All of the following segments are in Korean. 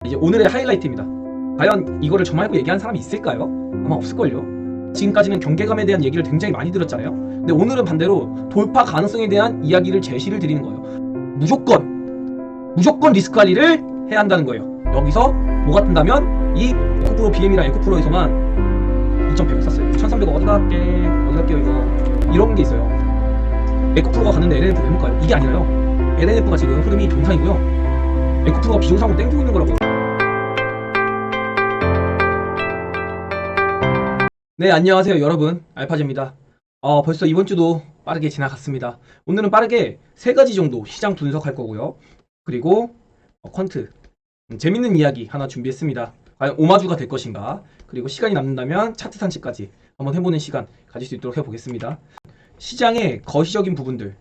이제 오늘의 하이라이트입니다. 과연 이거를 저 말고 얘기한 사람이 있을까요? 아마 없을걸요. 지금까지는 경계감에 대한 얘기를 굉장히 많이 들었잖아요. 근데 오늘은 반대로 돌파 가능성에 대한 이야기를 제시를 드리는 거예요. 무조건 리스크 관리를 해야 한다는 거예요. 여기서 뭐가 뜬다면 이 에코프로 BM이랑 에코프로에서만 2,100을 샀어요. 1,300원 어디 갈게요 이거. 이런 게 있어요. 에코프로가 갔는데 LNF 왜 못 가요? 이게 아니라요. LNF가 지금 흐름이 정상이고요. 에코프로가 비정상으로 땡기고 있는 거라고요. 네, 안녕하세요 여러분, 알파제입니다. 벌써 이번 주도 빠르게 지나갔습니다. 오늘은 빠르게 세 가지 정도 시장 분석할 거고요. 그리고 퀀트 재밌는 이야기 하나 준비했습니다. 과연 오마주가 될 것인가, 그리고 시간이 남는다면 차트 산책까지 한번 해보는 시간 가질 수 있도록 해보겠습니다. 시장의 거시적인 부분들,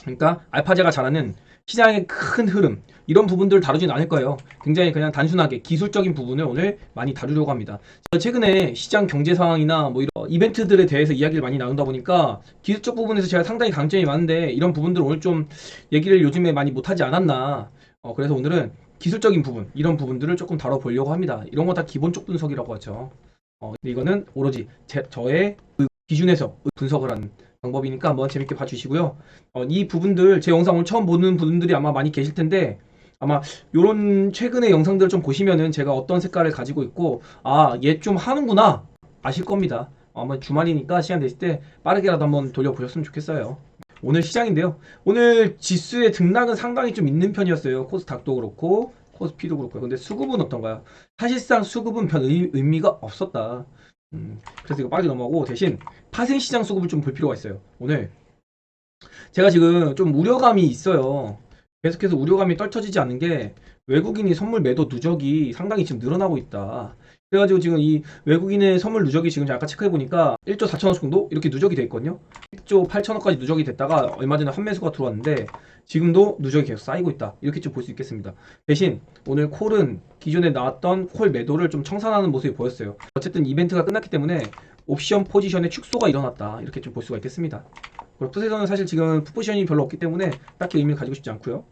그러니까 알파제가 잘하는 시장의 큰 흐름, 이런 부분들을 다루진 않을 거예요. 굉장히 그냥 단순하게 기술적인 부분을 오늘 많이 다루려고 합니다. 최근에 시장 경제 상황이나 뭐 이런 이벤트들에 대해서 이야기를 많이 나눈다 보니까 기술적 부분에서 제가 상당히 강점이 많은데 이런 부분들 오늘 좀 얘기를 요즘에 많이 못하지 않았나. 그래서 오늘은 기술적인 부분, 이런 부분들을 조금 다뤄보려고 합니다. 이런 거 다 기본적 분석이라고 하죠. 근데 이거는 오로지 저의 기준에서 분석을 하는 방법이니까 한번 재밌게 봐주시고요. 이 부분들, 제 영상을 처음 보는 분들이 아마 많이 계실 텐데, 아마 요런 최근의 영상들을 좀 보시면은 제가 어떤 색깔을 가지고 있고, 얘 좀 하는구나 아실 겁니다. 아마 주말이니까 시간 되실 때 빠르게라도 한번 돌려보셨으면 좋겠어요. 오늘 시장인데요, 오늘 지수의 등락은 상당히 좀 있는 편이었어요. 코스닥도 그렇고 코스피도 그렇고요. 근데 수급은 어떤가요? 사실상 수급은 별 의미가 없었다. 그래서 이거 빠르게 넘어가고, 대신 파생시장 수급을 좀 볼 필요가 있어요. 오늘 제가 지금 좀 우려감이 있어요. 계속해서 우려감이 떨쳐지지 않는 게, 외국인이 선물 매도 누적이 상당히 지금 늘어나고 있다. 그래가지고 지금 이 외국인의 선물 누적이 지금 아까 체크해보니까 1조 4천억 정도 이렇게 누적이 돼 있거든요. 1조 8천억까지 누적이 됐다가 얼마 전에 환매수가 들어왔는데 지금도 누적이 계속 쌓이고 있다, 이렇게 좀 볼 수 있겠습니다. 대신 오늘 콜은 기존에 나왔던 콜 매도를 좀 청산하는 모습이 보였어요. 어쨌든 이벤트가 끝났기 때문에 옵션 포지션의 축소가 일어났다, 이렇게 좀 볼 수가 있겠습니다. 그리고 풋에서는 사실 지금 풋포지션이 별로 없기 때문에 딱히 의미를 가지고 싶지 않고요.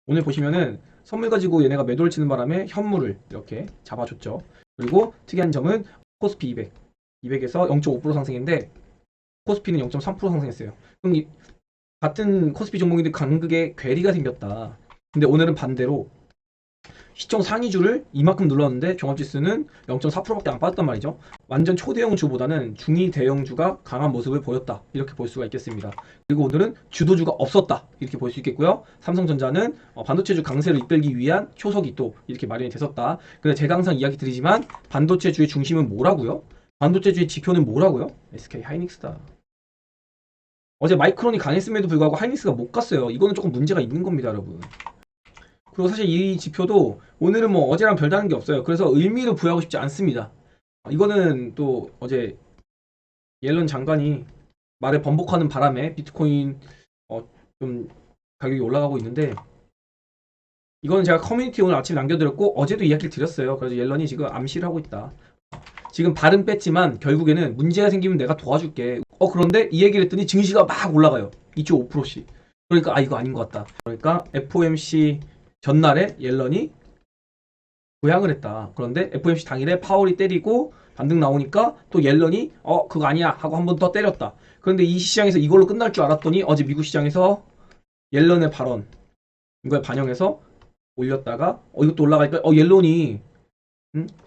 오늘 보시면은 선물 가지고 얘네가 매도를 치는 바람에 현물을 이렇게 잡아줬죠. 그리고 특이한 점은 코스피 200에서 0.5% 상승인데 코스피는 0.3% 상승했어요. 그럼 같은 코스피 종목인데 간극에 괴리가 생겼다. 근데 오늘은 반대로 시총 상위주를 이만큼 눌렀는데 종합지수는 0.4%밖에 안 빠졌단 말이죠. 완전 초대형주보다는 중위 대형주가 강한 모습을 보였다, 이렇게 볼 수가 있겠습니다. 그리고 오늘은 주도주가 없었다, 이렇게 볼 수 있겠고요. 삼성전자는 반도체주 강세를 이끌기 위한 초석이 또 이렇게 마련이 됐었다. 근데 제가 항상 이야기 드리지만 반도체주의 중심은 뭐라고요? 반도체주의 지표는 뭐라고요? SK 하이닉스다. 어제 마이크론이 강했음에도 불구하고 하이닉스가 못 갔어요. 이거는 조금 문제가 있는 겁니다, 여러분. 그리고 사실 이 지표도 오늘은 뭐 어제랑 별다른 게 없어요. 그래서 의미를 부여하고 싶지 않습니다. 이거는 또 어제 옐런 장관이 말에 번복하는 바람에 비트코인 좀 가격이 올라가고 있는데, 이거는 제가 커뮤니티 오늘 아침에 남겨드렸고 어제도 이야기를 드렸어요. 그래서 옐런이 지금 암시를 하고 있다. 지금 발은 뺐지만 결국에는 문제가 생기면 내가 도와줄게. 그런데 이 얘기를 했더니 증시가 막 올라가요. 2.5%씩. 그러니까 이거 아닌 것 같다. 그러니까 FOMC 전날에 옐런이 부양을 했다. 그런데 FOMC 당일에 파월이 때리고 반등 나오니까 또 옐런이 그거 아니야 하고 한 번 더 때렸다. 그런데 이 시장에서 이걸로 끝날 줄 알았더니 어제 미국 시장에서 옐런의 발언, 이걸 반영해서 올렸다가 이것도 올라가니까 옐런이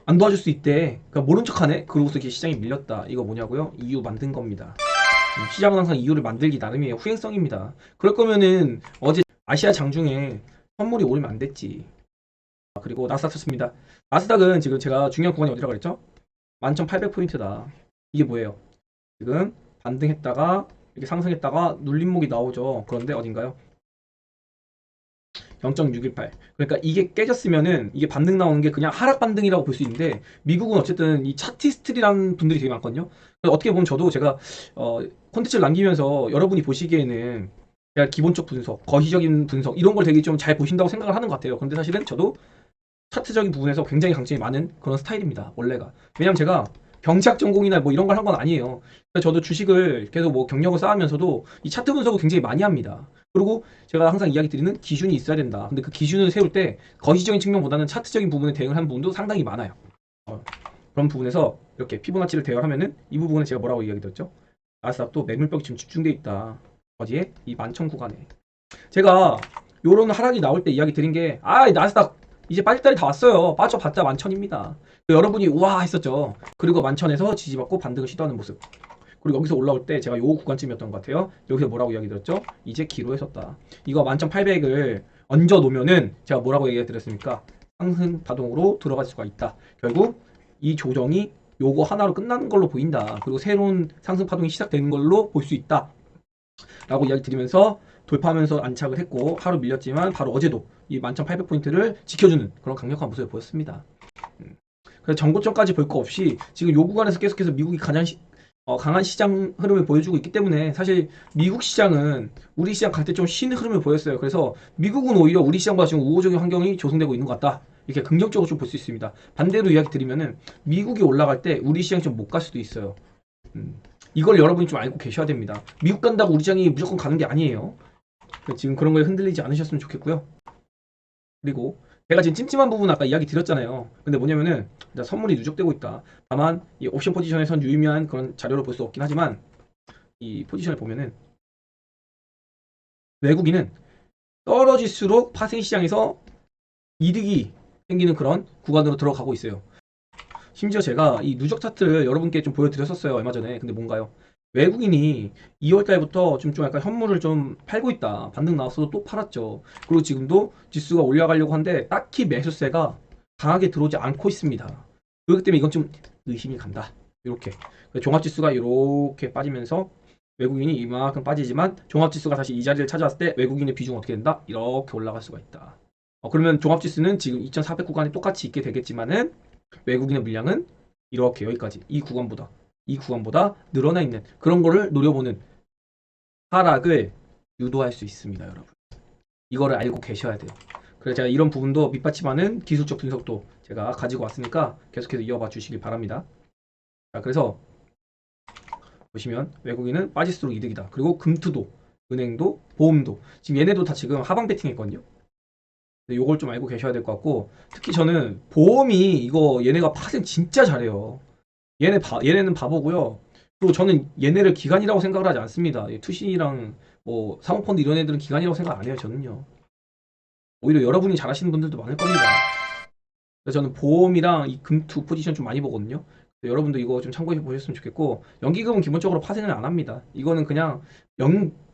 안 도와줄 수 있대. 그러니까 모른 척하네. 그러고서 이렇게 시장이 밀렸다. 이거 뭐냐고요? 이유 만든 겁니다. 시장은 항상 이유를 만들기 나름이에요. 후행성입니다. 그럴 거면은 어제 아시아 장중에 선물이 오르면 안 됐지. 그리고 나스닥 쳤습니다. 나스닥은 지금 제가 중요한 구간이 어디라고 그랬죠? 11,800포인트다. 이게 뭐예요? 지금 반등했다가 이렇게 상승했다가 눌림목이 나오죠. 그런데 어딘가요? 0.618. 그러니까 이게 깨졌으면은 이게 반등 나오는 게 그냥 하락 반등이라고 볼 수 있는데, 미국은 어쨌든 이 차티스트라는 분들이 되게 많거든요. 어떻게 보면 저도 제가 콘텐츠를 남기면서 여러분이 보시기에는 제가 기본적 분석, 거시적인 분석, 이런 걸 되게 좀 잘 보신다고 생각을 하는 것 같아요. 그런데 사실은 저도 차트적인 부분에서 굉장히 강점이 많은 그런 스타일입니다, 원래가. 왜냐면 제가 경제학 전공이나 뭐 이런 걸 한 건 아니에요. 저도 주식을 계속 뭐 경력을 쌓으면서도 이 차트 분석을 굉장히 많이 합니다. 그리고 제가 항상 이야기 드리는 기준이 있어야 된다. 근데 그 기준을 세울 때 거시적인 측면보다는 차트적인 부분에 대응을 한 부분도 상당히 많아요. 그런 부분에서 이렇게 피보나치를 대응하면은 이 부분에 제가 뭐라고 이야기 드렸죠? 나스닥도 매물벽이 지금 집중돼 있다. 어디에? 이 11,000 구간에. 제가 요런 하락이 나올 때 이야기 드린 게, 나스닥 이제 빠질 달이 다 왔어요. 빠져봤자 11,000입니다. 여러분이 우와 했었죠. 그리고 11,000에서 지지받고 반등을 시도하는 모습. 그리고 여기서 올라올 때 제가 요 구간쯤이었던 것 같아요. 여기서 뭐라고 이야기 드렸죠? 이제 기로에 섰다. 이거 11,800을 얹어 놓으면은 제가 뭐라고 얘기 드렸습니까? 상승 파동으로 들어갈 수가 있다. 결국 이 조정이 요거 하나로 끝나는 걸로 보인다. 그리고 새로운 상승 파동이 시작되는 걸로 볼 수 있다. 라고 이야기 드리면서 돌파하면서 안착을 했고, 하루 밀렸지만 바로 어제도 이 11,800포인트를 지켜주는 그런 강력한 모습을 보였습니다. 그래서 전고점까지 볼 거 없이 지금 요 구간에서 계속해서 미국이 가장 강한 시장 흐름을 보여주고 있기 때문에, 사실 미국 시장은 우리 시장 갈 때 좀 쉰 흐름을 보였어요. 그래서 미국은 오히려 우리 시장보다 지금 우호적인 환경이 조성되고 있는 것 같다. 이렇게 긍정적으로 좀 볼 수 있습니다. 반대로 이야기 드리면은 미국이 올라갈 때 우리 시장이 좀 못 갈 수도 있어요. 이걸 여러분이 좀 알고 계셔야 됩니다. 미국 간다고 우리 시장이 무조건 가는 게 아니에요. 지금 그런 거에 흔들리지 않으셨으면 좋겠고요. 그리고 제가 지금 찜찜한 부분 아까 이야기 드렸잖아요. 근데 뭐냐면은 선물이 누적되고 있다. 다만 이 옵션 포지션에선 유의미한 그런 자료를 볼 수 없긴 하지만, 이 포지션을 보면은 외국인은 떨어질수록 파생 시장에서 이득이 생기는 그런 구간으로 들어가고 있어요. 심지어 제가 이 누적 차트를 여러분께 좀 보여드렸었어요, 얼마 전에. 근데 뭔가요? 외국인이 2월 달부터 좀 약간 현물을 좀 팔고 있다. 반등 나왔어도 또 팔았죠. 그리고 지금도 지수가 올라가려고 하는데 딱히 매수세가 강하게 들어오지 않고 있습니다. 그렇기 때문에 이건 좀 의심이 간다. 이렇게 종합지수가 이렇게 빠지면서 외국인이 이만큼 빠지지만, 종합지수가 다시 이 자리를 찾아왔을 때 외국인의 비중은 어떻게 된다? 이렇게 올라갈 수가 있다. 그러면 종합지수는 지금 2,400 구간에 똑같이 있게 되겠지만은, 외국인의 물량은 이렇게 여기까지 이 구간보다 늘어나 있는 그런 거를 노려보는 하락을 유도할 수 있습니다, 여러분. 이거를 알고 계셔야 돼요. 그래서 제가 이런 부분도 밑받침하는 기술적 분석도 제가 가지고 왔으니까 계속해서 이어봐 주시길 바랍니다. 자, 그래서 보시면 외국인은 빠질수록 이득이다. 그리고 금투도, 은행도, 보험도 지금 얘네도 다 지금 하방 베팅했거든요. 요걸 좀 알고 계셔야 될 것 같고, 특히 저는 보험이 이거 얘네가 파생 진짜 잘해요. 얘네는 바보고요. 그리고 저는 얘네를 기관이라고 생각을 하지 않습니다. 투신이랑 뭐 사모펀드 이런 애들은 기관이라고 생각 안 해요. 저는요. 오히려 여러분이 잘하시는 분들도 많을 겁니다. 그래서 저는 보험이랑 이 금투 포지션 좀 많이 보거든요. 여러분도 이거 좀 참고해 보셨으면 좋겠고, 연기금은 기본적으로 파생을 안 합니다. 이거는 그냥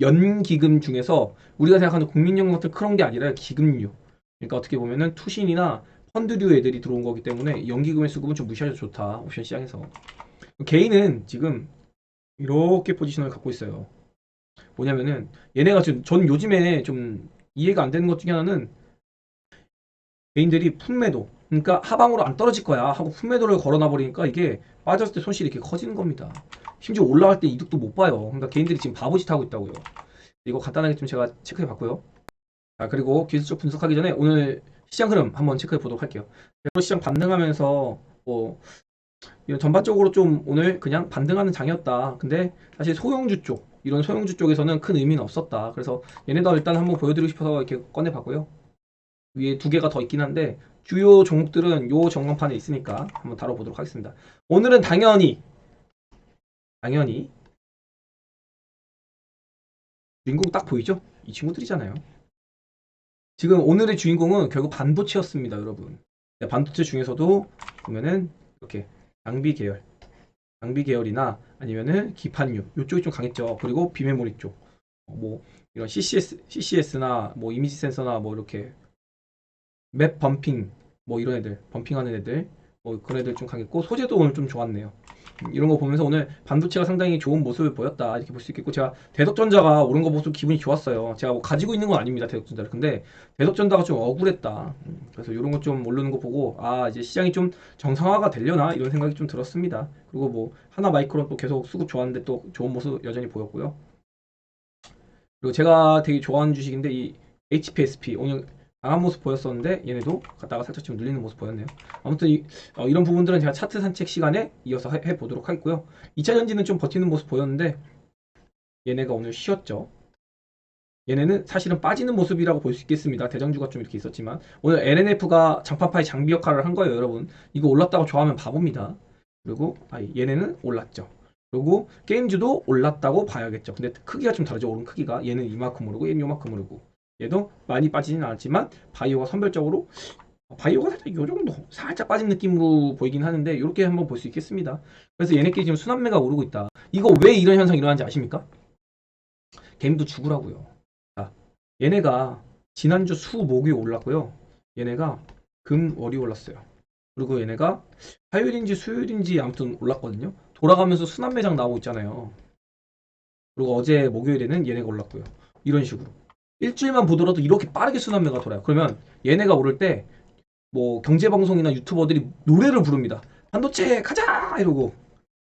연기금 중에서 우리가 생각하는 국민연금 같은 그런 게 아니라 기금류. 그러니까 어떻게 보면은 투신이나 펀드류 애들이 들어온 거기 때문에 연기금의 수급은 좀 무시해도 좋다. 옵션 시장에서. 개인은 지금 이렇게 포지션을 갖고 있어요. 뭐냐면은 얘네가 지금, 저는 요즘에 좀 이해가 안 되는 것 중에 하나는, 개인들이 품매도, 그러니까 하방으로 안 떨어질 거야 하고 품매도를 걸어놔 버리니까 이게 빠졌을 때 손실이 이렇게 커지는 겁니다. 심지어 올라갈 때 이득도 못 봐요. 그러니까 개인들이 지금 바보짓 하고 있다고요. 이거 간단하게 좀 제가 체크해 봤고요. 자, 그리고 기술적 분석하기 전에 오늘 시장 흐름 한번 체크해 보도록 할게요. 시장 반등하면서 뭐 이런 전반적으로 좀 오늘 그냥 반등하는 장이었다. 근데 사실 소형주 쪽, 이런 소형주 쪽에서는 큰 의미는 없었다. 그래서 얘네도 일단 한번 보여드리고 싶어서 이렇게 꺼내봤고요. 위에 두 개가 더 있긴 한데 주요 종목들은 요 전광판에 있으니까 한번 다뤄보도록 하겠습니다. 오늘은 당연히 주인공 딱 보이죠? 이 친구들이잖아요. 지금 오늘의 주인공은 결국 반도체였습니다, 여러분. 반도체 중에서도 보면은 이렇게 장비 계열, 장비 계열이나 아니면은 기판류 이쪽이 좀 강했죠. 그리고 비메모리 쪽, 뭐 이런 CCS나 뭐 이미지 센서나 뭐 이렇게 맵 범핑, 뭐 이런 애들, 범핑하는 애들, 뭐 그런 애들 좀 강했고, 소재도 오늘 좀 좋았네요. 이런 거 보면서 오늘 반도체가 상당히 좋은 모습을 보였다, 이렇게 볼 수 있겠고, 제가 대덕전자가 오른 거 보면서 기분이 좋았어요. 제가 뭐 가지고 있는 건 아닙니다, 대덕전자를. 근데 대덕전자가 좀 억울했다. 그래서 이런 거 좀 오르는 거 보고, 이제 시장이 좀 정상화가 되려나 이런 생각이 좀 들었습니다. 그리고 뭐 하나 마이크론 또 계속 수급 좋았는데 또 좋은 모습 여전히 보였고요. 그리고 제가 되게 좋아하는 주식인데 이 HPSP 오늘 강한 모습 보였었는데, 얘네도 갔다가 살짝 좀 눌리는 모습 보였네요. 아무튼 이런 부분들은 제가 차트 산책 시간에 이어서 해보도록 하고요. 2차전지는 좀 버티는 모습 보였는데 얘네가 오늘 쉬었죠. 얘네는 사실은 빠지는 모습이라고 볼 수 있겠습니다. 대장주가 좀 이렇게 있었지만 오늘 LNF가 장판파의 장비 역할을 한 거예요, 여러분. 이거 올랐다고 좋아하면 바보입니다. 그리고 얘네는 올랐죠. 그리고 게임주도 올랐다고 봐야겠죠. 근데 크기가 좀 다르죠. 오른 크기가. 얘는 이만큼 오르고 얘는 요만큼 오르고. 얘도 많이 빠지진 않았지만 바이오가 선별적으로 바이오가 살짝 요 정도 살짝 빠진 느낌으로 보이긴 하는데 이렇게 한번 볼 수 있겠습니다. 그래서 얘네끼리 지금 순환매가 오르고 있다. 이거 왜 이런 현상이 일어나는지 아십니까? 개미도 죽으라고요. 자, 얘네가 지난주 수, 목이 올랐고요. 얘네가 금, 월이 올랐어요. 그리고 얘네가 화요일인지 수요일인지 아무튼 올랐거든요. 돌아가면서 순환매장 나오고 있잖아요. 그리고 어제 목요일에는 얘네가 올랐고요. 이런 식으로. 일주일만 보더라도 이렇게 빠르게 순환매가 돌아요. 그러면 얘네가 오를 때 뭐 경제방송이나 유튜버들이 노래를 부릅니다. 반도체 가자! 이러고.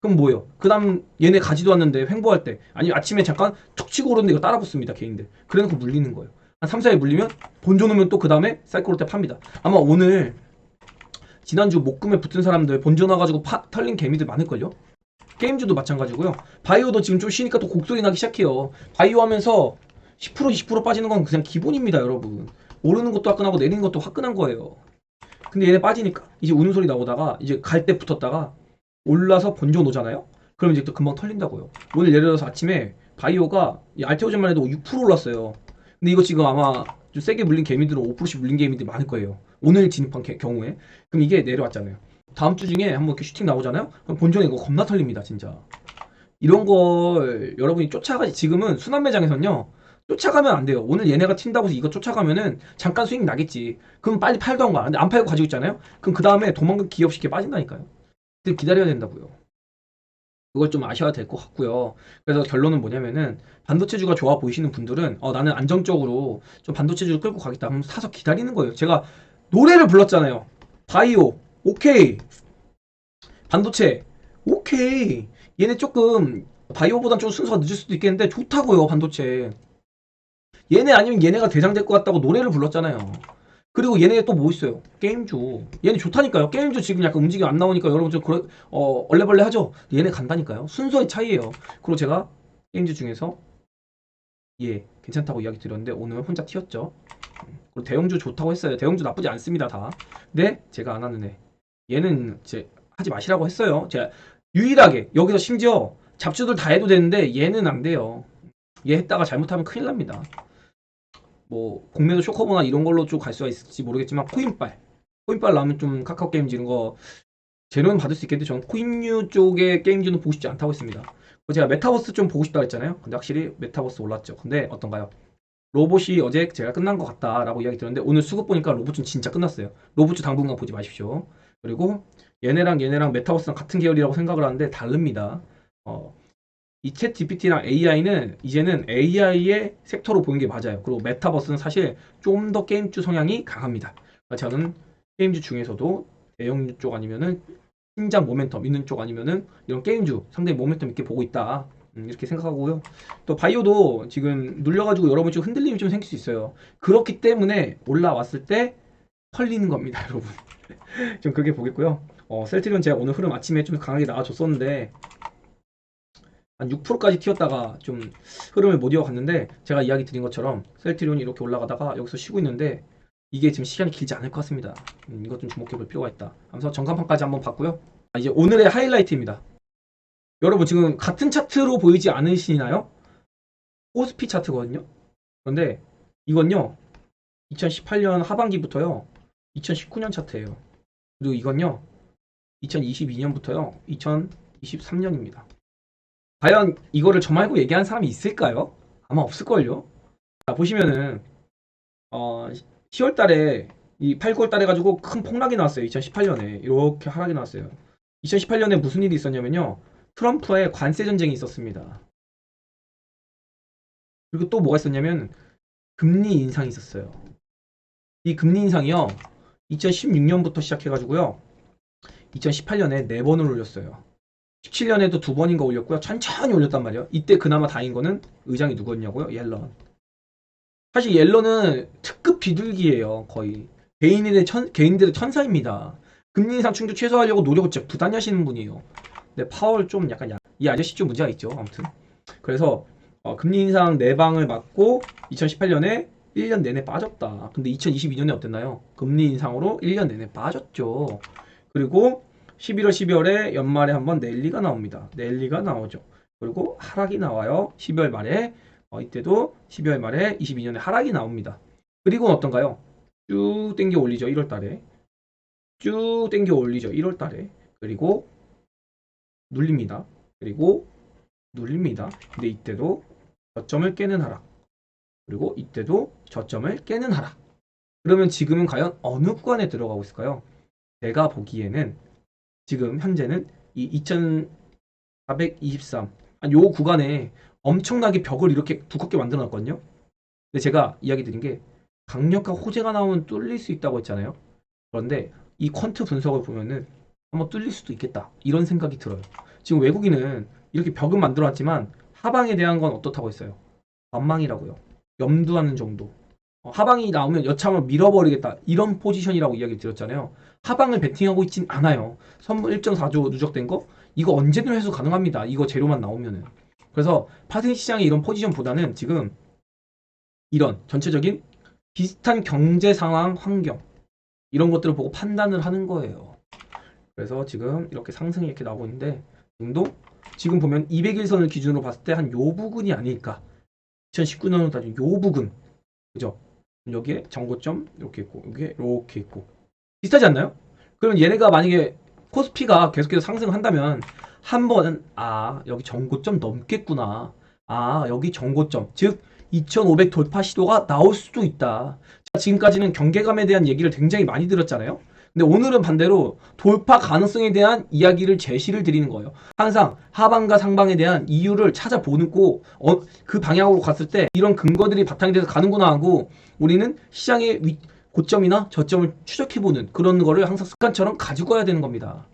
그럼 뭐예요? 그 다음 얘네 가지도 않는데 횡보할 때 아니면 아침에 잠깐 툭 치고 오르는데 이거 따라 붙습니다. 개인들. 그래놓고 물리는 거예요. 한 3, 4일 물리면 본조 놓으면 또 그 다음에 사이코로 때 팝니다. 아마 오늘 지난주 목금에 붙은 사람들 본조 나가지고 털린 개미들 많을걸요? 게임주도 마찬가지고요. 바이오도 지금 좀 쉬니까 또 곡소리 나기 시작해요. 바이오 하면서 10% 20% 빠지는 건 그냥 기본입니다, 여러분. 오르는 것도 화끈하고 내리는 것도 화끈한 거예요. 근데 얘네 빠지니까 이제 우는 소리 나오다가 이제 갈 때 붙었다가 올라서 번져 놓잖아요. 그럼 이제 또 금방 털린다고요. 오늘 예를 들어서 아침에 바이오가 알테오젠만 해도 6% 올랐어요. 근데 이거 지금 아마 좀 세게 물린 개미들은 5%씩 물린 개미들이 많을 거예요. 오늘 진입한 경우에. 그럼 이게 내려왔잖아요. 다음 주 중에 한번 이렇게 슈팅 나오잖아요. 그럼 본전에 이거 겁나 털립니다, 진짜. 이런 걸 여러분이 쫓아가지. 지금은 순환 매장에서는요. 쫓아가면 안 돼요. 오늘 얘네가 튄다고 해서 이거 쫓아가면은 잠깐 수익 나겠지. 그럼 빨리 팔던가. 근데 안 팔고 가지고 있잖아요. 그럼 그 다음에 도망간 기업 쉽게 빠진다니까요. 근데 기다려야 된다고요. 그걸 좀 아셔야 될 것 같고요. 그래서 결론은 뭐냐면은 반도체주가 좋아 보이시는 분들은 나는 안정적으로 좀 반도체주를 끌고 가겠다 하면 사서 기다리는 거예요. 제가 노래를 불렀잖아요. 바이오 오케이, 반도체 오케이. 얘네 조금 바이오보단 좀 순서가 늦을 수도 있겠는데 좋다고요. 반도체 얘네 아니면 얘네가 대장 될 것 같다고 노래를 불렀잖아요. 그리고 얘네 또 뭐 있어요? 게임주. 얘네 좋다니까요. 게임주 지금 약간 움직임 안 나오니까 여러분 좀 얼레벌레 하죠? 얘네 간다니까요. 순서의 차이예요. 그리고 제가 게임주 중에서 괜찮다고 이야기 드렸는데 오늘 혼자 튀었죠. 그리고 대형주 좋다고 했어요. 대형주 나쁘지 않습니다, 다. 근데 제가 안 하는 애. 얘는 이제 하지 마시라고 했어요. 제가 유일하게 여기서 심지어 잡주들 다 해도 되는데 얘는 안 돼요. 얘 했다가 잘못하면 큰일 납니다. 뭐 공매도 쇼커보나 이런 걸로 좀 갈 수가 있을지 모르겠지만 코인빨 나오면 좀 카카오 게임즈 이런 거 재료는 받을 수 있겠는데 저는 코인류 쪽의 게임즈는 보고 싶지 않다고 했습니다. 제가 메타버스 좀 보고 싶다 했잖아요. 근데 확실히 메타버스 올랐죠. 근데 어떤가요? 로봇이 어제 제가 끝난 것 같다라고 이야기 들었는데 오늘 수급 보니까 로봇은 진짜 끝났어요. 로봇주 당분간 보지 마십시오. 그리고 얘네랑 메타버스랑 같은 계열이라고 생각을 하는데 다릅니다. 이 챗 GPT랑 AI는 이제는 AI의 섹터로 보는 게 맞아요. 그리고 메타버스는 사실 좀 더 게임주 성향이 강합니다. 그러니까 저는 게임주 중에서도 대형주 쪽 아니면은 신장 모멘텀 있는 쪽 아니면은 이런 게임주 상당히 모멘텀 있게 보고 있다. 이렇게 생각하고요. 또 바이오도 지금 눌려가지고 여러분 좀 흔들림이 좀 생길 수 있어요. 그렇기 때문에 올라왔을 때 털리는 겁니다, 여러분. 좀 그렇게 보겠고요. 셀트리온 제가 오늘 흐름 아침에 좀 강하게 나와줬었는데 한 6%까지 튀었다가 좀 흐름을 못 이어갔는데 제가 이야기 드린 것처럼 셀트리온이 이렇게 올라가다가 여기서 쉬고 있는데 이게 지금 시간이 길지 않을 것 같습니다. 이것 좀 주목해 볼 필요가 있다. 하면서 전간판까지 한번 봤고요. 이제 오늘의 하이라이트입니다. 여러분 지금 같은 차트로 보이지 않으시나요? 코스피 차트거든요. 그런데 이건요 2018년 하반기부터요 2019년 차트예요. 그리고 이건요 2022년부터요 2023년입니다. 과연 이거를 저 말고 얘기한 사람이 있을까요? 아마 없을걸요. 자, 보시면은 10월 달에 이 8, 9월 달에 가지고 큰 폭락이 나왔어요. 2018년에 이렇게 하락이 나왔어요. 2018년에 무슨 일이 있었냐면요. 트럼프의 관세 전쟁이 있었습니다. 그리고 또 뭐가 있었냐면 금리 인상이 있었어요. 이 금리 인상이요. 2016년부터 시작해가지고요. 2018년에 4번을 올렸어요. 17년에도 2번인가 올렸고요. 천천히 올렸단 말이에요. 이때 그나마 다행인 거는 의장이 누구였냐고요? 옐런. 사실 옐런은 특급 비둘기예요. 거의 개인들의 천사입니다. 금리 인상 충족 최소화하려고 노력을 진짜 부단히 하시는 분이에요. 근데 파월 좀 약간 이 아저씨 좀 문제가 있죠. 아무튼 그래서 금리 인상 4방을 맞고 2018년에 1년 내내 빠졌다. 근데 2022년에 어땠나요? 금리 인상으로 1년 내내 빠졌죠. 그리고 11월, 12월에 연말에 한번 랠리가 나옵니다. 랠리가 나오죠. 그리고 하락이 나와요. 12월 말에 이때도 12월 말에 22년에 하락이 나옵니다. 그리고 어떤가요? 쭉 땡겨 올리죠. 1월 달에. 쭉 땡겨 올리죠. 1월 달에. 그리고 눌립니다. 그리고 눌립니다. 근데 이때도 저점을 깨는 하락. 그리고 이때도 저점을 깨는 하락. 그러면 지금은 과연 어느 구간에 들어가고 있을까요? 제가 보기에는 지금 현재는 이 2423, 요 구간에 엄청나게 벽을 이렇게 두껍게 만들어 놨거든요. 근데 제가 이야기 드린 게 강력한 호재가 나오면 뚫릴 수 있다고 했잖아요. 그런데 이 퀀트 분석을 보면은 한번 뚫릴 수도 있겠다. 이런 생각이 들어요. 지금 외국인은 이렇게 벽은 만들어 놨지만 하방에 대한 건 어떻다고 했어요? 관망이라고요. 염두하는 정도. 하방이 나오면 여차하면 밀어버리겠다. 이런 포지션이라고 이야기 드렸잖아요. 하방을 베팅하고 있진 않아요. 선물 1.4조 누적된 거 이거 언제든 회수 가능합니다. 이거 재료만 나오면은. 그래서 파생 시장의 이런 포지션보다는 지금 이런 전체적인 비슷한 경제 상황 환경 이런 것들을 보고 판단을 하는 거예요. 그래서 지금 이렇게 상승이 이렇게 나오고 있는데 지금 보면 200일선을 기준으로 봤을 때 한 요 부근이 아닐까. 2019년으로 따지면 요 부근. 그죠? 여기에 정고점 이렇게 있고 여기에 이렇게 있고 비슷하지 않나요? 그러면 얘네가 만약에 코스피가 계속해서 상승한다면 한 번은 여기 정고점 넘겠구나. 여기 정고점 즉 2500 돌파 시도가 나올 수도 있다. 자, 지금까지는 경계감에 대한 얘기를 굉장히 많이 들었잖아요. 근데 오늘은 반대로 돌파 가능성에 대한 이야기를 제시를 드리는 거예요. 항상 하방과 상방에 대한 이유를 찾아보고 그 방향으로 갔을 때 이런 근거들이 바탕이 돼서 가는구나 하고 우리는 시장의 고점이나 저점을 추적해보는 그런 거를 항상 습관처럼 가지고 와야 되는 겁니다.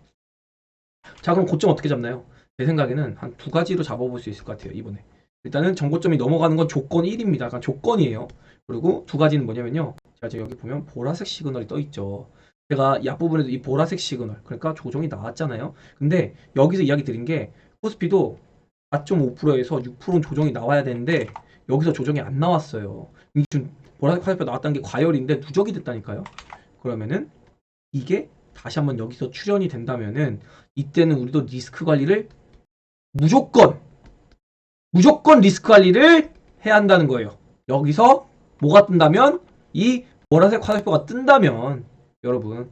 자, 그럼 고점 어떻게 잡나요? 제 생각에는 한 두 가지로 잡아볼 수 있을 것 같아요. 이번에 일단은 정고점이 넘어가는 건 조건 1입니다. 약간 조건이에요. 그리고 두 가지는 뭐냐면요. 자, 지금 여기 보면 보라색 시그널이 떠 있죠. 제가 이 앞부분에도 이 보라색 시그널 그러니까 조정이 나왔잖아요. 근데 여기서 이야기 드린 게 코스피도 4.5%에서 6%는 조정이 나와야 되는데 여기서 조정이 안 나왔어요. 지금 보라색 화살표 나왔다는 게 과열인데 누적이 됐다니까요. 그러면은 이게 다시 한번 여기서 출현이 된다면은 이때는 우리도 리스크 관리를 무조건 리스크 관리를 해야 한다는 거예요. 여기서 뭐가 뜬다면 이 보라색 화살표가 뜬다면 여러분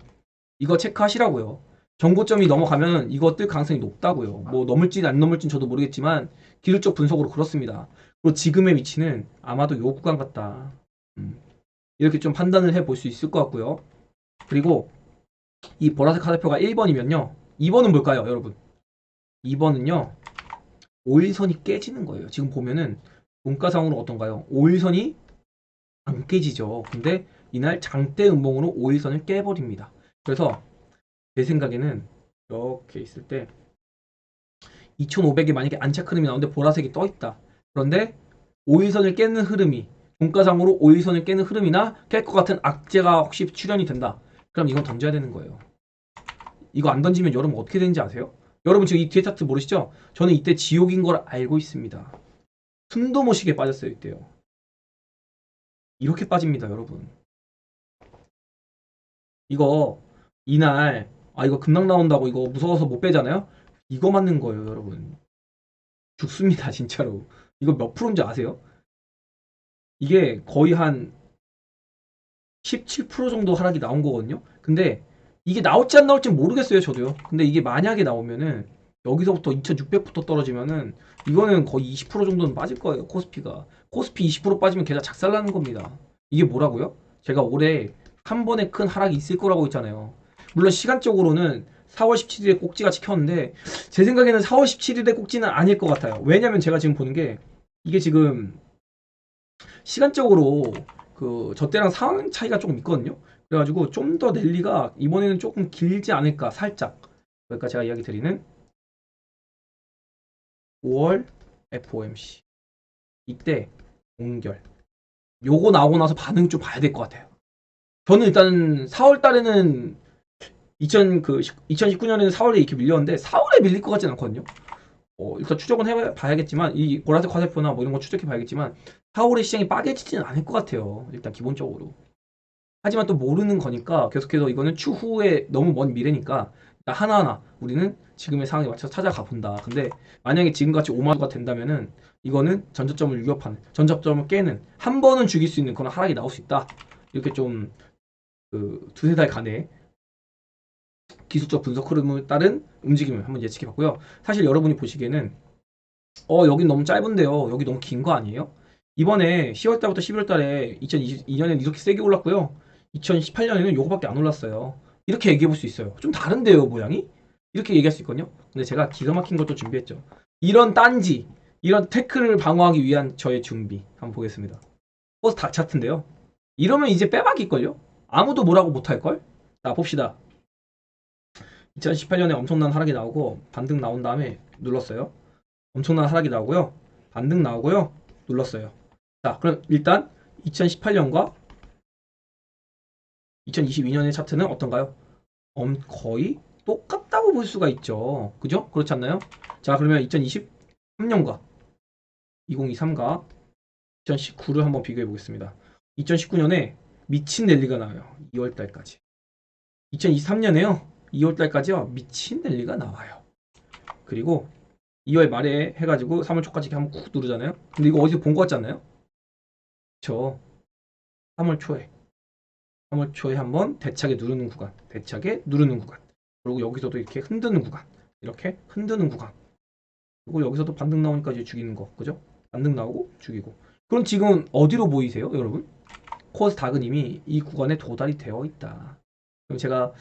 이거 체크하시라고요. 정고점이 넘어가면 이거 뜰 가능성이 높다고요. 뭐 넘을지 안 넘을지는 저도 모르겠지만 기술적 분석으로 그렇습니다. 그리고 지금의 위치는 아마도 요 구간 같다. 이렇게 좀 판단을 해볼 수 있을 것 같고요. 그리고 이 보라색 화살표가 1번이면요. 2번은 뭘까요, 여러분? 2번은요. 5일선이 깨지는 거예요. 지금 보면은 종가상으로 어떤가요? 5일선이 안 깨지죠. 근데 이날 장대 음봉으로 5일선을 깨버립니다. 그래서 제 생각에는 이렇게 있을 때 2500이 만약에 안착 흐름이 나오는데 보라색이 떠 있다. 그런데 5일선을 깨는 흐름이 종가상으로 5일선을 깨는 흐름이나 깰 것 같은 악재가 혹시 출현이 된다. 그럼 이건 던져야 되는 거예요. 이거 안 던지면 여러분 어떻게 되는지 아세요? 여러분 지금 이 뒤에 차트 모르시죠? 저는 이때 지옥인 걸 알고 있습니다. 숨도 못 쉬게 빠졌어요 이때요. 이렇게 빠집니다 여러분. 이거 이날 이거 급락 나온다고 이거 무서워서 못 빼잖아요? 이거 맞는 거예요 여러분. 죽습니다 진짜로. 이거 몇 프로인지 아세요? 이게 거의 한 17% 정도 하락이 나온 거거든요. 근데 이게 나올지 안 나올지 모르겠어요 저도요. 근데 이게 만약에 나오면은 여기서부터 2600부터 떨어지면은 이거는 거의 20% 정도는 빠질 거예요 코스피가. 코스피 20% 빠지면 계좌 작살나는 겁니다. 이게 뭐라고요? 제가 올해 한 번에 큰 하락이 있을 거라고 했잖아요. 물론 시간적으로는 4월 17일에 꼭지가 찍혔는데 제 생각에는 4월 17일에 꼭지는 아닐 것 같아요. 왜냐면 제가 지금 보는 게 이게 지금 시간적으로 저 때랑 상황 차이가 조금 있거든요. 그래가지고 좀 더 랠리가 이번에는 조금 길지 않을까 살짝. 그러니까 제가 이야기 드리는 5월 FOMC 이때 동결 요거 나오고 나서 반응 좀 봐야 될 것 같아요. 저는 일단 4월 달에는 2019년에는 4월에 이렇게 밀렸는데 4월에 밀릴 것 같진 않거든요. 일단 추적은 해봐야겠지만 이 보라색 화살표나 뭐 이런 거 추적해봐야겠지만 4월에 시장이 빠져지지는 않을 것 같아요. 일단 기본적으로. 하지만 또 모르는 거니까 계속해서 이거는 추후에 너무 먼 미래니까 일단 하나하나 우리는 지금의 상황에 맞춰서 찾아가 본다. 근데 만약에 지금같이 오마주가 된다면은 이거는 전저점을 위협하는, 전저점을 깨는, 한 번은 죽일 수 있는 그런 하락이 나올 수 있다. 이렇게 좀 그 두세 달 간의 기술적 분석 흐름을 따른 움직임을 한번 예측해 봤고요. 사실 여러분이 보시기에는 여긴 너무 짧은데요. 여기 너무 긴 거 아니에요? 이번에 10월 달부터 11월 달에 2022년에는 이렇게 세게 올랐고요. 2018년에는 요거밖에 안 올랐어요. 이렇게 얘기해 볼 수 있어요. 좀 다른데요, 모양이? 이렇게 얘기할 수 있거든요. 근데 제가 기가 막힌 것도 준비했죠. 이런 딴지, 이런 태클을 방어하기 위한 저의 준비. 한번 보겠습니다. 버스 다 차트인데요. 이러면 이제 빼박일걸요? 아무도 뭐라고 못할걸? 자, 봅시다. 2018년에 엄청난 하락이 나오고 반등 나온 다음에 눌렀어요. 엄청난 하락이 나오고요. 반등 나오고요. 눌렀어요. 자, 그럼 일단 2018년과 2022년의 차트는 어떤가요? 거의 똑같다고 볼 수가 있죠. 그죠? 그렇지 않나요? 자, 그러면 2023년과 2023과 2019를 한번 비교해 보겠습니다. 2019년에 미친 랠리가 나와요. 2월달까지. 2023년에요. 2월달까지요. 미친 랠리가 나와요. 그리고 2월 말에 해가지고 3월 초까지 한번 쿡 누르잖아요. 근데 이거 어디서 본 것 같지 않나요? 저 3월 초에 3월 초에 한번 대차게 누르는 구간, 대차게 누르는 구간, 그리고 여기서도 이렇게 흔드는 구간, 이렇게 흔드는 구간, 그리고 여기서도 반등 나오니까 이제 죽이는 거, 그죠? 반등 나오고 죽이고. 그럼 지금 어디로 보이세요, 여러분? 코스닥은님이 이 구간에 도달이 되어 있다. 그럼 제가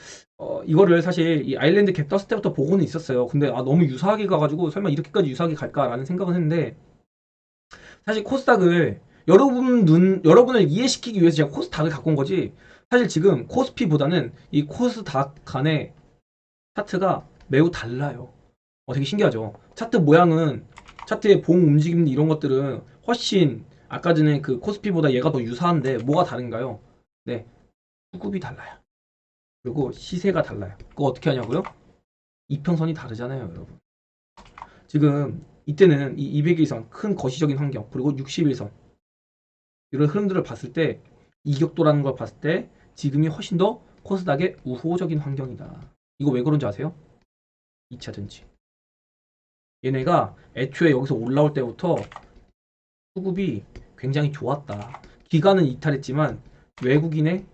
이거를 사실 이 아일랜드 갭 떴을 때부터 보고는 있었어요. 근데 너무 유사하게 가가지고 설마 이렇게까지 유사하게 갈까라는 생각은 했는데 사실 코스닥을 여러분을 이해시키기 위해서 제가 코스닥을 갖고 온 거지. 사실 지금 코스피보다는 이 코스닥 간의 차트가 매우 달라요. 되게 신기하죠. 차트 모양은 차트의 봉 움직임 이런 것들은 훨씬 아까 전에 그 코스피보다 얘가 더 유사한데 뭐가 다른가요? 네, 수급이 달라요. 그리고 시세가 달라요. 그거 어떻게 하냐고요? 이평선이 다르잖아요, 여러분. 지금 이때는 이 200일선 큰 거시적인 환경 그리고 60일선 이런 흐름들을 봤을 때 이격도라는 걸 봤을 때 지금이 훨씬 더 코스닥의 우호적인 환경이다. 이거 왜 그런지 아세요? 2차전지. 얘네가 애초에 여기서 올라올 때부터 수급이 굉장히 좋았다. 기간은 이탈했지만 외국인의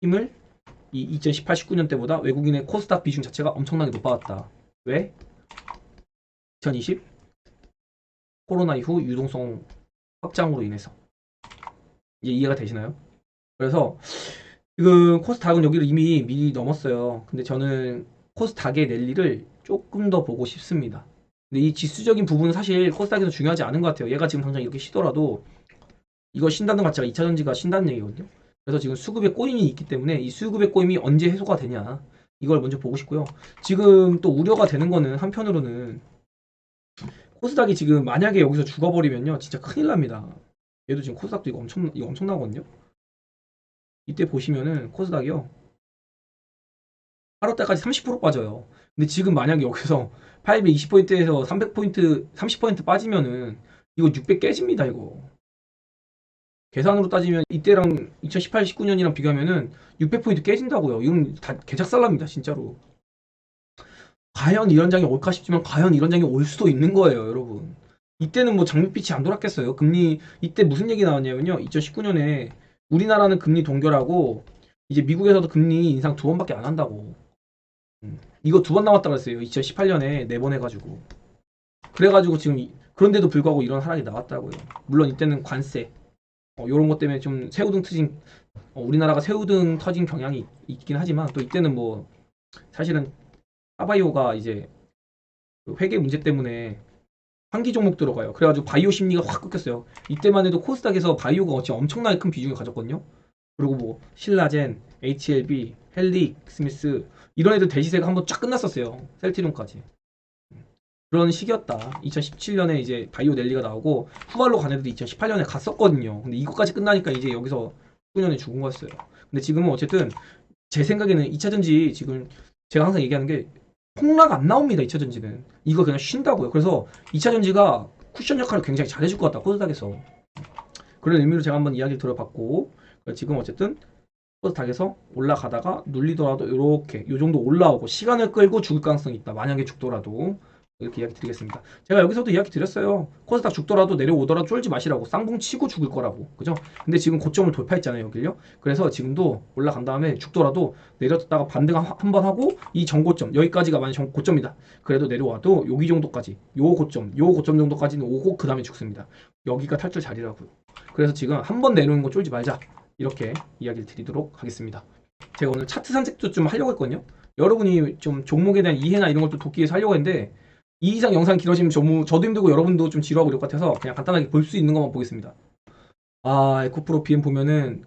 힘을 이 2018, 19년 때보다 외국인의 코스닥 비중 자체가 엄청나게 높아졌다. 왜? 2020 코로나 이후 유동성 확장으로 인해서. 이제 이해가 되시나요? 그래서 지금 코스닥은 여기를 이미 미리 넘었어요. 근데 저는 코스닥의 랠리를 조금 더 보고 싶습니다. 근데 이 지수적인 부분은 사실 코스닥에서 중요하지 않은 것 같아요. 얘가 지금 당장 이렇게 쉬더라도 이거 쉰다는 것 자체가 2차전지가 쉰다는 얘기거든요. 그래서 지금 수급의 꼬임이 있기 때문에 이 수급의 꼬임이 언제 해소가 되냐 이걸 먼저 보고 싶고요. 지금 또 우려가 되는 거는 한편으로는 코스닥이 지금 만약에 여기서 죽어버리면요 진짜 큰일 납니다. 얘도 지금 코스닥도 이거 엄청나거든요. 이때 보시면은 코스닥이요 8월 달까지 30% 빠져요. 근데 지금 만약에 여기서 820포인트에서 300포인트 30% 빠지면은 이거 600 깨집니다. 이거 계산으로 따지면 이때랑 2018, 19년이랑 비교하면은 600포인트 깨진다고요. 이건 다 개작살납니다. 진짜로. 과연 이런 장이 올까 싶지만 과연 이런 장이 올 수도 있는 거예요, 여러분. 이때는 뭐 장밋빛이 안 돌았겠어요. 금리 이때 무슨 얘기 나왔냐면요. 2019년에 우리나라는 금리 동결하고 이제 미국에서도 금리 인상 2번밖에 안 한다고. 이거 2번 남았다 그랬어요. 2018년에 4번 해가지고. 그래가지고 지금 그런데도 불구하고 이런 하락이 나왔다고요. 물론 이때는 관세 요런 것 때문에 좀 새우등 터진 우리나라가 새우등 터진 경향이 있긴 하지만 또 이때는 뭐 사실은 하바이오가 이제 그 회계 문제 때문에 환기 종목 들어가요. 그래가지고 바이오 심리가 확 꺾였어요. 이때만 해도 코스닥에서 바이오가 진짜 엄청나게 큰 비중을 가졌거든요. 그리고 뭐 신라젠, HLB, 헬릭, 스미스 이런 애들 대시세가 한번 쫙 끝났었어요. 셀트리온까지. 그런 시기였다. 2017년에 이제 바이오 랠리가 나오고 후발로 간 애들이 2018년에 갔었거든요. 근데 이것까지 끝나니까 이제 여기서 19년에 죽은 거였어요. 근데 지금은 어쨌든 제 생각에는 2차전지 지금 제가 항상 얘기하는 게 폭락 안 나옵니다. 2차전지는 이거 그냥 쉰다고요. 그래서 2차전지가 쿠션 역할을 굉장히 잘해줄 것 같다, 코스닥에서. 그런 의미로 제가 한번 이야기를 들어봤고, 지금 어쨌든 코스닥에서 올라가다가 눌리더라도 이렇게 요 정도 올라오고 시간을 끌고 죽을 가능성이 있다. 만약에 죽더라도 이렇게 이야기 드리겠습니다. 제가 여기서도 이야기 드렸어요. 코스닥 죽더라도 내려오더라도 쫄지 마시라고. 쌍봉 치고 죽을 거라고. 그죠? 근데 지금 고점을 돌파했잖아요, 여기요. 그래서 지금도 올라간 다음에 죽더라도 내렸다가 반등 한 번 하고 이 전고점 여기까지가 만약 고점이다. 그래도 내려와도 여기 정도까지 요 고점 정도까지는 오고 그 다음에 죽습니다. 여기가 탈출 자리라고요. 그래서 지금 한 번 내려오는 거 쫄지 말자. 이렇게 이야기를 드리도록 하겠습니다. 제가 오늘 차트 산책도 좀 하려고 했거든요. 여러분이 좀 종목에 대한 이해나 이런 것도 돕기 위해서 하려고 했는데 이 이상 영상이 길어지면 저도 힘들고 여러분도 좀 지루하고 이럴 것 같아서 그냥 간단하게 볼 수 있는 것만 보겠습니다. 에코프로 BM 보면은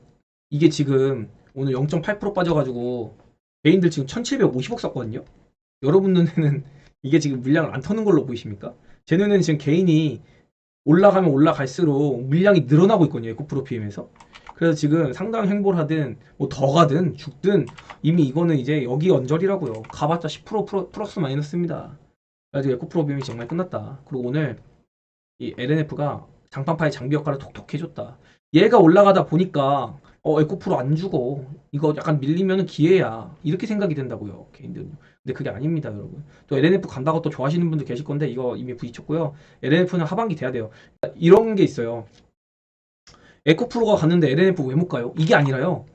이게 지금 오늘 0.8% 빠져가지고 개인들 지금 1750억 썼거든요. 여러분 눈에는 이게 지금 물량을 안 터는 걸로 보이십니까? 제 눈에는 지금 개인이 올라가면 올라갈수록 물량이 늘어나고 있거든요. 에코프로 BM에서. 그래서 지금 상당 행보를 하든 뭐 더 가든 죽든 이미 이거는 이제 여기 언저리라고요. 가봤자 10% 플러스 마이너스입니다. 그래서 에코프로 BM이 정말 끝났다. 그리고 오늘 이 LNF가 장판파의 장비 역할을 톡톡 해줬다. 얘가 올라가다 보니까 에코프로 안 죽어. 이거 약간 밀리면 기회야. 이렇게 생각이 된다고요. 개인들은. 근데 그게 아닙니다, 여러분. 또 LNF 간다고 또 좋아하시는 분들 계실 건데 이거 이미 부딪혔고요. LNF는 하반기 돼야 돼요. 이런 게 있어요. 에코프로가 갔는데 LNF 왜 못 가요? 이게 아니라요.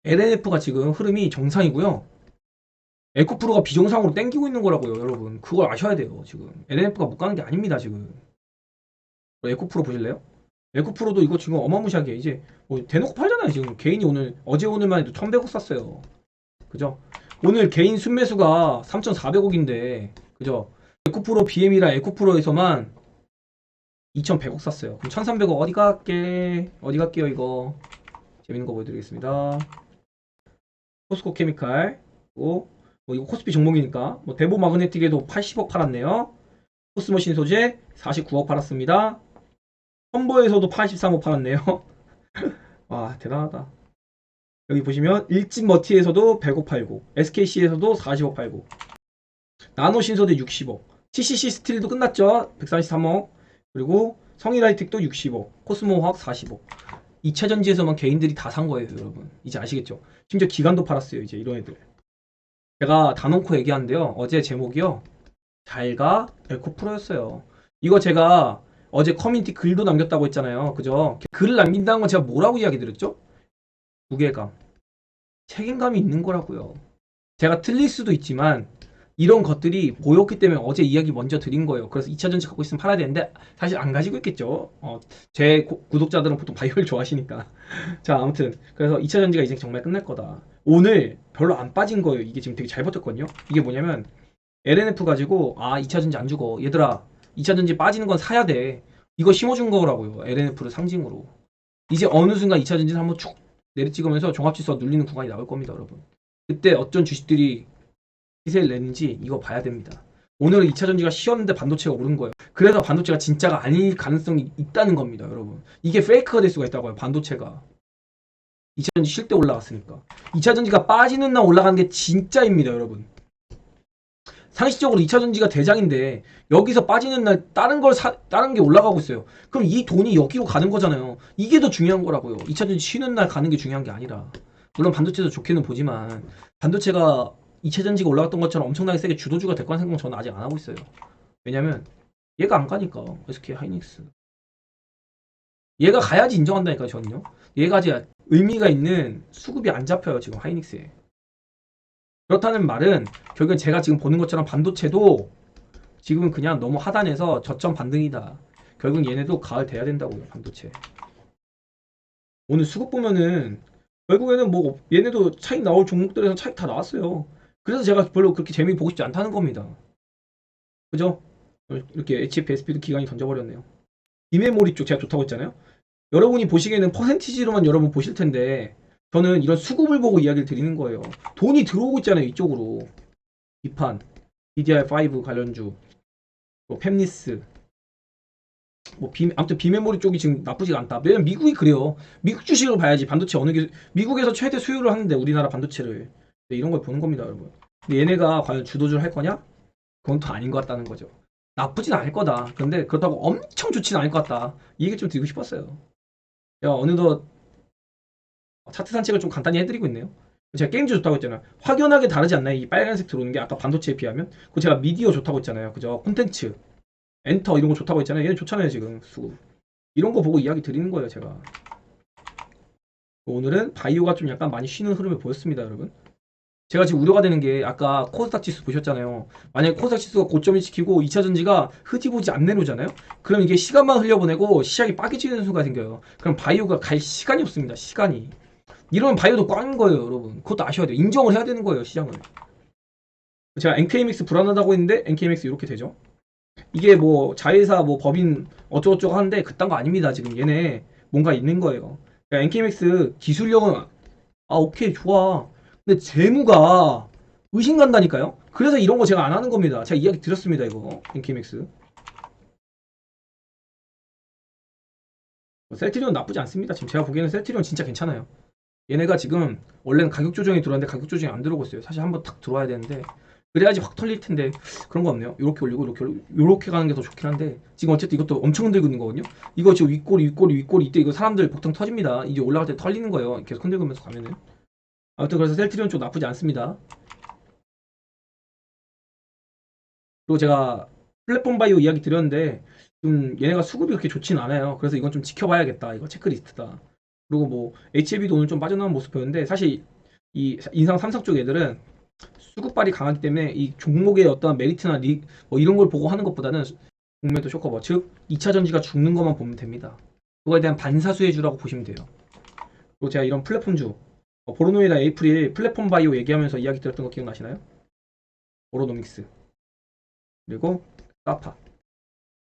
LNF가 지금 흐름이 정상이고요. 에코프로가 비정상으로 땡기고 있는 거라고요, 여러분. 그걸 아셔야 돼요, 지금. LNF가 못 가는 게 아닙니다, 지금. 에코프로 보실래요? 에코프로도 이거 지금 어마무시하게 이제 뭐 대놓고 팔잖아요, 지금. 개인이 어제 오늘만 해도 1100억 샀어요. 그죠? 오늘 개인 순매수가 3400억인데, 그죠? 에코프로 BM이랑 에코프로에서만 2100억 샀어요. 그럼 1300억 어디 갈게요, 이거. 재밌는 거 보여드리겠습니다. 포스코 케미칼, 뭐 이거 코스피 종목이니까, 뭐 대보 마그네틱에도 80억 팔았네요. 코스모신 소재 49억 팔았습니다. 첨보에서도 83억 팔았네요. 와, 대단하다. 여기 보시면 일진머티에서도 100억 팔고, SKC에서도 40억 팔고, 나노신소재 60억, CCC 스틸도 끝났죠. 133억. 그리고 성일하이텍도 60억, 코스모화학 40억. 2차전지에서만 개인들이 다 산 거예요, 여러분. 이제 아시겠죠? 심지어 기관도 팔았어요, 이제 이런 애들. 제가 다 놓고 얘기하는데요. 어제 제목이요. 잘가 에코프로였어요. 이거 제가 어제 커뮤니티 글도 남겼다고 했잖아요. 그죠? 글을 남긴다는 건 제가 뭐라고 이야기 드렸죠? 무게감. 책임감이 있는 거라고요. 제가 틀릴 수도 있지만 이런 것들이 보였기 때문에 어제 이야기 먼저 드린 거예요. 그래서 2차전지 갖고 있으면 팔아야 되는데 사실 안 가지고 있겠죠. 제 구독자들은 보통 바이오를 좋아하시니까. 자, 아무튼 그래서 2차전지가 이제 정말 끝날 거다. 오늘 별로 안 빠진 거예요. 이게 지금 되게 잘 버텼거든요. 이게 뭐냐면 LNF 가지고 2차전지 안 죽어. 얘들아 2차전지 빠지는 건 사야 돼. 이거 심어준 거라고요. LNF를 상징으로. 이제 어느 순간 2차전지를 한번 쭉 내리찍으면서 종합지수가 눌리는 구간이 나올 겁니다, 여러분. 그때 어떤 주식들이 시세를 내는지 이거 봐야 됩니다. 오늘은 2차전지가 쉬었는데 반도체가 오른 거예요. 그래서 반도체가 진짜가 아닐 가능성이 있다는 겁니다, 여러분. 이게 페이크가 될 수가 있다고요, 반도체가. 2차전지 쉴 때 올라갔으니까. 2차전지가 빠지는 날 올라가는 게 진짜입니다, 여러분. 상식적으로 2차전지가 대장인데 여기서 빠지는 날 다른 게 올라가고 있어요. 그럼 이 돈이 여기로 가는 거잖아요. 이게 더 중요한 거라고요. 2차전지 쉬는 날 가는 게 중요한 게 아니라. 물론 반도체도 좋게는 보지만 반도체가 2차전지가 올라갔던 것처럼 엄청나게 세게 주도주가 될 거라는 생각은 저는 아직 안 하고 있어요. 왜냐면 얘가 안 가니까. SK 하이닉스. 얘가 가야지 인정한다니까요, 저는요. 얘가 아직 의미가 있는 수급이 안 잡혀요, 지금 하이닉스에. 그렇다는 말은 결국엔 제가 지금 보는 것처럼 반도체도 지금은 그냥 너무 하단에서 저점 반등이다. 결국 얘네도 가을 돼야 된다고요, 반도체. 오늘 수급 보면은 결국에는 뭐 얘네도 차익 나올 종목들에서 차익 다 나왔어요. 그래서 제가 별로 그렇게 재미 보고 싶지 않다는 겁니다. 그죠? 이렇게 HFSP도 기간이 던져버렸네요. 비메모리 쪽 제가 좋다고 했잖아요. 여러분이 보시기에는 퍼센티지로만 여러분 보실 텐데 저는 이런 수급을 보고 이야기를 드리는 거예요. 돈이 들어오고 있잖아요, 이쪽으로. 비판, DDR5 관련주, 뭐 팹리스, 아무튼 비메모리 쪽이 지금 나쁘지가 않다. 왜냐면 미국이 그래요. 미국 주식으로 봐야지. 반도체 미국에서 최대 수요를 하는데 우리나라 반도체를. 네, 이런 걸 보는 겁니다, 여러분. 근데 얘네가 과연 주도주를 할 거냐? 그건 또 아닌 것 같다는 거죠. 나쁘진 않을 거다. 근데 그렇다고 엄청 좋진 않을 것 같다. 이 얘기 좀 드리고 싶었어요. 야, 어느덧 차트 산책을 좀 간단히 해드리고 있네요. 제가 게임즈 좋다고 했잖아요. 확연하게 다르지 않나요? 이 빨간색 들어오는 게 아까 반도체에 비하면? 그 제가 미디어 좋다고 했잖아요. 그죠? 콘텐츠, 엔터 이런 거 좋다고 했잖아요. 얘는 좋잖아요, 지금. 수급. 이런 거 보고 이야기 드리는 거예요, 제가. 오늘은 바이오가 좀 약간 많이 쉬는 흐름을 보였습니다, 여러분. 제가 지금 우려가 되는 게 아까 코스닥 지수 보셨잖아요. 만약에 코스닥 지수가 고점을 지키고 2차 전지가 흐지부지 안 내려오잖아요. 그럼 이게 시간만 흘려보내고 시장이 빠개지는 순간 생겨요. 그럼 바이오가 갈 시간이 없습니다. 시간이. 이러면 바이오도 꽝인 거예요, 여러분. 그것도 아셔야 돼요. 인정을 해야 되는 거예요, 시장을. 제가 NKMX 불안하다고 했는데 NKMX 이렇게 되죠. 이게 뭐 자회사 뭐 법인 어쩌고저쩌고 하는데 그딴 거 아닙니다. 지금 얘네 뭔가 있는 거예요. 그러니까 NKMX 기술력은 오케이 좋아. 근데 재무가 의심 간다니까요. 그래서 이런 거 제가 안 하는 겁니다. 제가 이야기 드렸습니다. 이거 NKMX 셀트리온 나쁘지 않습니다. 지금 제가 보기에는 셀트리온 진짜 괜찮아요. 얘네가 지금 원래는 가격 조정이 들어왔는데 가격 조정이 안 들어오고 있어요. 사실 한번 탁 들어와야 되는데 그래야지 확 털릴 텐데 그런 거 없네요. 이렇게 올리고 이렇게 올리고 이렇게 가는 게 더 좋긴 한데 지금 어쨌든 이것도 엄청 흔들고 있는 거거든요. 이거 지금 윗꼬리 이때 이거 사람들 복통 터집니다. 이제 올라갈 때 털리는 거예요. 계속 흔들면서 가면은. 아무튼 그래서 셀트리온 좀 나쁘지 않습니다. 그리고 제가 플랫폼 바이오 이야기 드렸는데 좀 얘네가 수급이 그렇게 좋진 않아요. 그래서 이건 좀 지켜봐야겠다. 이거 체크리스트다. 그리고 뭐 HLB도 오늘 좀 빠져나온 모습 보였는데 사실 이 인상 삼성 쪽 애들은 수급발이 강하기 때문에 이 종목의 어떤 메리트나 뭐 이런 걸 보고 하는 것보다는 공매도 쇼커버 즉 2차 전지가 죽는 것만 보면 됩니다. 그거에 대한 반사수혜주라고 보시면 돼요. 그리고 제가 이런 플랫폼주 보로노이나 에이프릴 플랫폼 바이오 얘기하면서 이야기 드렸던 거 기억나시나요? 보로노믹스 그리고 사파.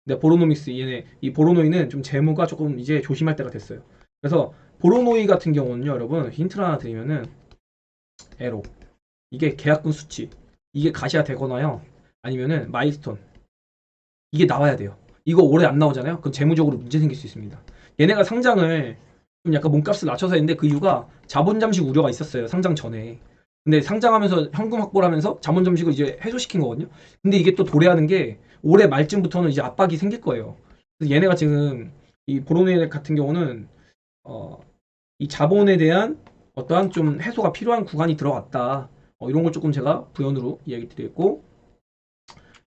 근데 보로노믹스 얘네 이 보로노이는 좀 재무가 조금 이제 조심할 때가 됐어요. 그래서 보로노이 같은 경우는요, 여러분 힌트를 하나 드리면은 에로 이게 계약금 수치 이게 가시화 되거나요, 아니면은 마일스톤 이게 나와야 돼요. 이거 올해 안 나오잖아요. 그럼 재무적으로 문제 생길 수 있습니다. 얘네가 상장을 좀 약간 몸값을 낮춰서 했는데 그 이유가 자본 잠식 우려가 있었어요. 상장 전에. 근데 상장하면서 현금 확보를 하면서 자본 잠식을 이제 해소시킨 거거든요. 근데 이게 또 도래하는 게 올해 말쯤부터는 이제 압박이 생길 거예요. 그래서 얘네가 지금 이 보로네 같은 경우는 어, 이 자본에 대한 어떠한 좀 해소가 필요한 구간이 들어갔다. 이런 걸 조금 제가 부연으로 이야기 드렸고,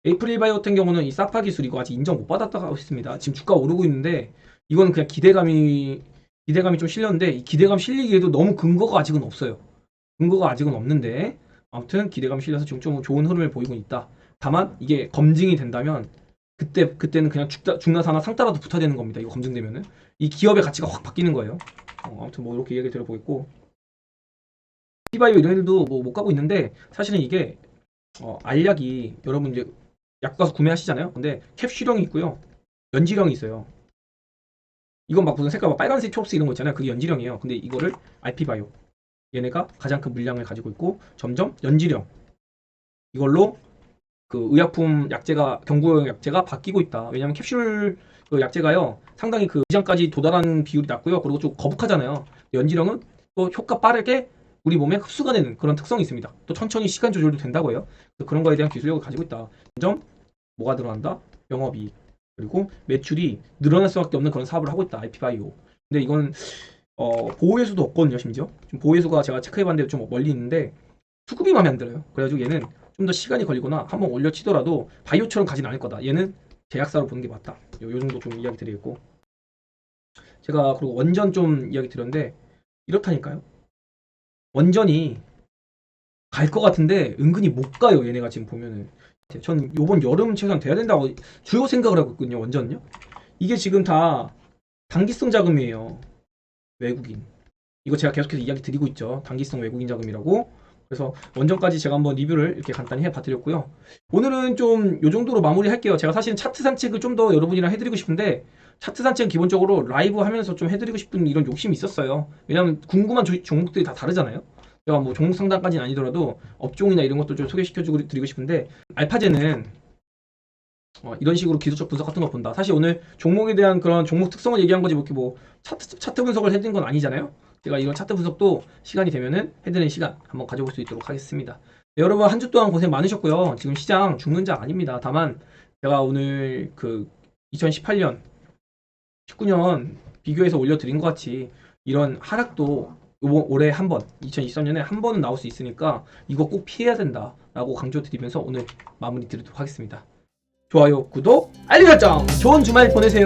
에이프릴 바이오 같은 경우는 이 사파 기술 이거 아직 인정 못 받았다고 했습니다. 지금 주가 오르고 있는데 이거는 그냥 기대감이 좀 실렸는데 이 기대감 실리기에도 너무 근거가 아직은 없어요. 근거가 아직은 없는데 아무튼 기대감 실려서 지금 좀 좋은 흐름을 보이고 있다. 다만 이게 검증이 된다면 그때는 그냥 죽나 사나 상따라도 붙어야 되는 겁니다. 이거 검증되면은 이 기업의 가치가 확 바뀌는 거예요. 아무튼 뭐 이렇게 얘기 들어보겠고, 피바이오 이런 애들도 뭐 못 가고 있는데 사실은 이게 알약이 여러분 이제 약 가서 구매하시잖아요. 근데 캡슐형이 있고요, 연질형이 있어요. 이건 막 무슨 색깔 막 빨간색, 초록색 이런 거 있잖아요. 그게 연질형이에요. 근데 이거를 RP바이오 얘네가 가장 큰 물량을 가지고 있고 점점 연질형 이걸로 그 의약품 약제가 경구용 약제가 바뀌고 있다. 왜냐면 캡슐 그 약제가요 상당히 그 위장까지 도달하는 비율이 낮고요. 그리고 좀 거북하잖아요. 연질형은 또 효과 빠르게 우리 몸에 흡수가 되는 그런 특성이 있습니다. 또 천천히 시간 조절도 된다고 해요. 그런 거에 대한 기술력을 가지고 있다. 점점 뭐가 늘어난다? 영업이익 그리고 매출이 늘어날 수밖에 없는 그런 사업을 하고 있다. IP바이오. 근데 이건 보호해수도 없거든요. 심지어 지금 보호해수가 제가 체크해봤는데 좀 멀리 있는데 수급이 마음에 안 들어요. 그래가지고 얘는 좀 더 시간이 걸리거나 한번 올려치더라도 바이오처럼 가진 않을 거다. 얘는 제약사로 보는 게 맞다. 요 정도 좀 이야기 드리겠고, 제가 그리고 원전 좀 이야기 드렸는데 이렇다니까요. 원전이 갈 것 같은데 은근히 못 가요. 얘네가 지금 보면은 전 요번 여름 최소한 돼야 된다고 주요 생각을 하고 있거든요. 원전요. 이게 지금 다 단기성 자금이에요. 외국인. 이거 제가 계속해서 이야기 드리고 있죠. 단기성 외국인 자금이라고. 그래서 원전까지 제가 한번 리뷰를 이렇게 간단히 해봐드렸고요. 오늘은 좀 요 정도로 마무리할게요. 제가 사실은 차트 산책을 좀 더 여러분이랑 해드리고 싶은데 차트 산책은 기본적으로 라이브 하면서 좀 해드리고 싶은 이런 욕심이 있었어요. 왜냐면 궁금한 종목들이 다 다르잖아요. 제가 뭐 종목 상담까지는 아니더라도 업종이나 이런 것도 좀 소개시켜주고 드리고 싶은데, 알파제는 이런 식으로 기술적 분석 같은 거 본다. 사실 오늘 종목에 대한 그런 종목 특성을 얘기한 거지 뭐 이렇게 뭐 차트 분석을 해드린 건 아니잖아요. 제가 이런 차트 분석도 시간이 되면은 해드리는 시간 한번 가져볼 수 있도록 하겠습니다. 네, 여러분 한 주 동안 고생 많으셨고요. 지금 시장 죽는 자 아닙니다. 다만 제가 오늘 그 2018년, 19년 비교해서 올려드린 것 같이 이런 하락도 올해 한 번, 2023년에 한 번은 나올 수 있으니까 이거 꼭 피해야 된다라고 강조드리면서 오늘 마무리 드리도록 하겠습니다. 좋아요, 구독, 알림 설정! 좋은 주말 보내세요.